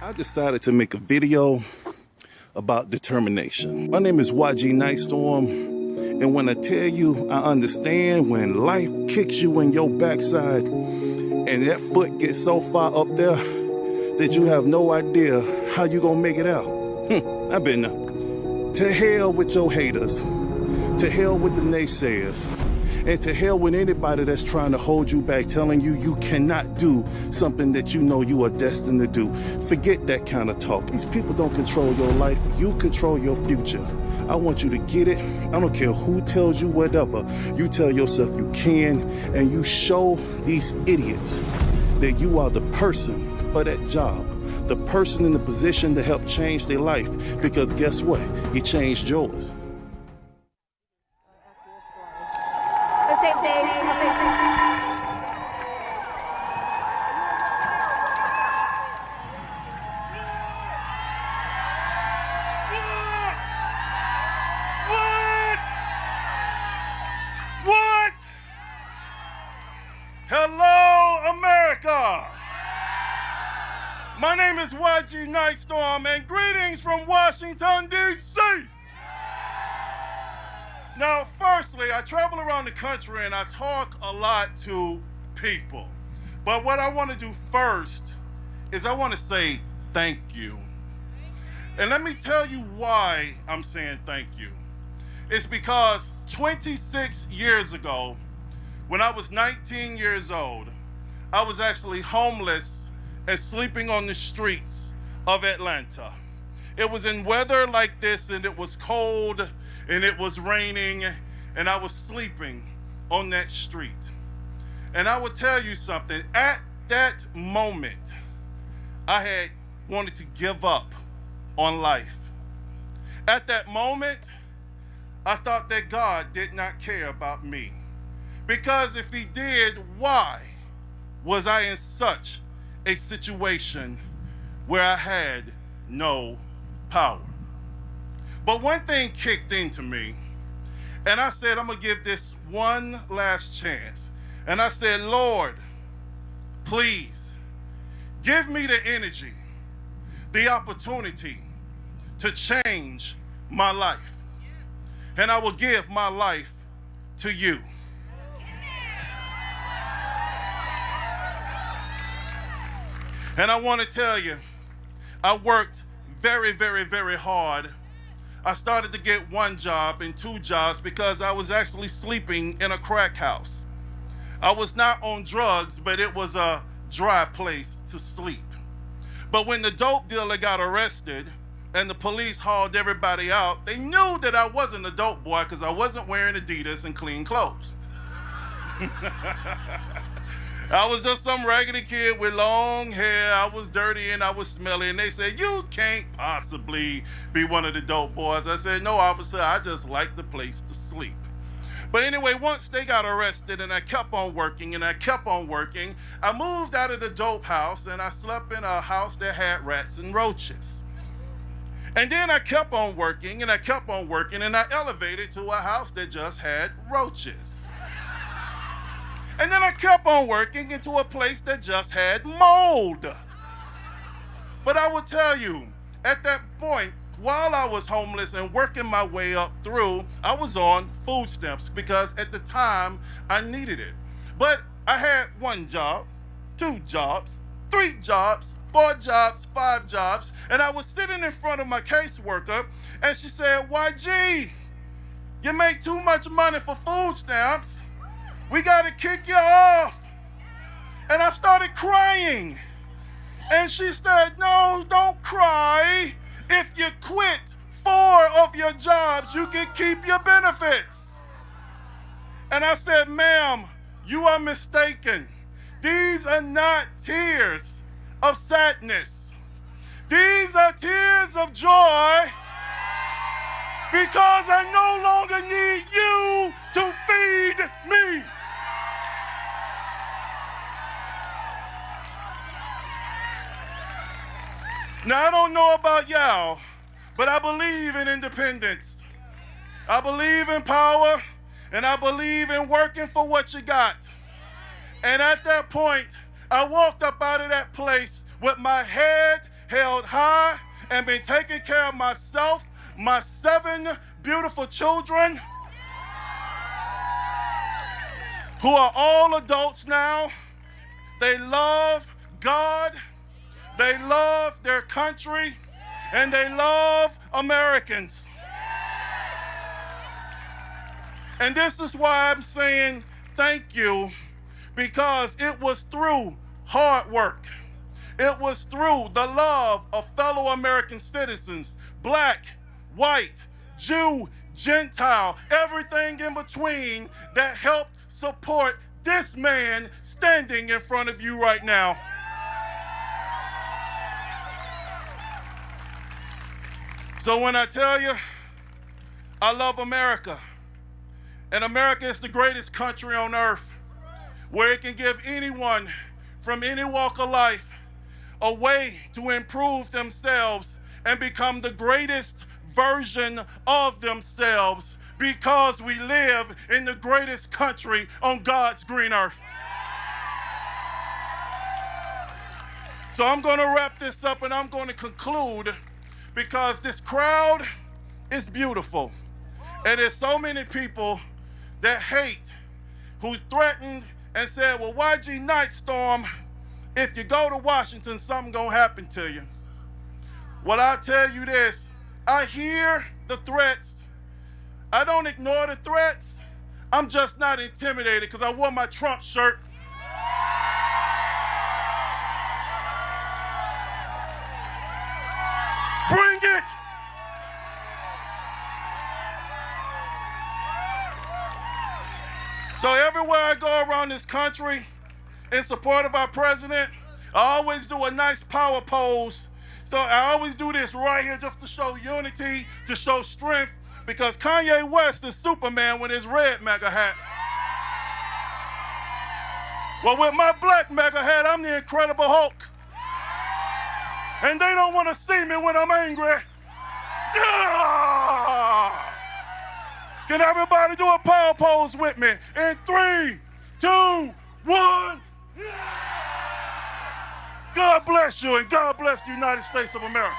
I decided to make a video about determination. My name is Nyghtstorm, and when I tell you I understand when life kicks you in your backside and that foot gets so far up there that you have no idea how you gonna make it out. I've been there. To hell with your haters, to hell with the naysayers, and to hell with anybody that's trying to hold you back, telling you you cannot do something that you know you are destined to do. Forget that kind of talk. These people don't control your life. You control your future. I want you to get it. I don't care who tells you whatever. You tell yourself you can, and you show these idiots that you are the person for that job, the person in the position to help change their life, because guess what? You changed yours. The same thing. What? Hello, America. My name is Nyghtstorm, and greetings from Washington, D.C. Now, firstly, I travel around the country and I talk a lot to people. But what I want to do first is I want to say thank you. And let me tell you why I'm saying thank you. It's because 26 years ago, when I was 19 years old, I was actually homeless and sleeping on the streets of Atlanta. It was in weather like this, and it was cold, and it was raining, and I was sleeping on that street. And I will tell you something, at that moment, I had wanted to give up on life. At that moment, I thought that God did not care about me. Because if he did, why was I in such a situation where I had no power? But one thing kicked into me, and I said, I'm gonna give this one last chance. And I said, Lord, please give me the energy, the opportunity to change my life. And I will give my life to you. And I want to tell you, I worked very, very, very hard. I started to get one job and two jobs because I was actually sleeping in a crack house. I was not on drugs, but it was a dry place to sleep. But when the dope dealer got arrested and the police hauled everybody out, they knew that I wasn't a dope boy because I wasn't wearing Adidas and clean clothes. I was just some raggedy kid with long hair. I was dirty and I was smelly. And they said, you can't possibly be one of the dope boys. I said, no, officer, I just like the place to sleep. But anyway, once they got arrested and I kept on working and I kept on working, I moved out of the dope house and I slept in a house that had rats and roaches. And then I kept on working and I kept on working and I elevated to a house that just had roaches. And then I kept on working into a place that just had mold. But I will tell you, at that point, while I was homeless and working my way up through, I was on food stamps because at the time I needed it. But I had one job, two jobs, three jobs, four jobs, five jobs, and I was sitting in front of my caseworker and she said, YG, you make too much money for food stamps. We gotta kick you off. And I started crying. And she said, no, don't cry. If you quit 4 of your jobs, you can keep your benefits. And I said, ma'am, you are mistaken. These are not tears of sadness. These are tears of joy because I no longer need you to feed me. Now, I don't know about y'all, but I believe in independence. I believe in power, and I believe in working for what you got. And at that point, I walked up out of that place with my head held high and been taking care of myself, my 7 beautiful children, who are all adults now. They love God, they love their country, and they love Americans. And this is why I'm saying thank you, because it was through hard work. It was through the love of fellow American citizens, black, white, Jew, Gentile, everything in between, that helped support this man standing in front of you right now. So when I tell you I love America, and America is the greatest country on earth, where it can give anyone from any walk of life a way to improve themselves and become the greatest version of themselves, because we live in the greatest country on God's green earth. So I'm going to wrap this up and I'm going to conclude, because this crowd is beautiful. And there's so many people that hate, who threatened and said, well, YG Nyghtstorm, if you go to Washington, something gonna happen to you. Well, I'll tell you this, I hear the threats. I don't ignore the threats. I'm just not intimidated, because I wore my Trump shirt. Bring it! So everywhere I go around this country in support of our president, I always do a nice power pose. So I always do this right here just to show unity, to show strength, because Kanye West is Superman with his red MAGA hat. Well, with my black MAGA hat, I'm the Incredible Hulk. And they don't want to see me when I'm angry. Yeah! Can everybody do a power pose with me? In 3, 2, 1. God bless you, and God bless the United States of America.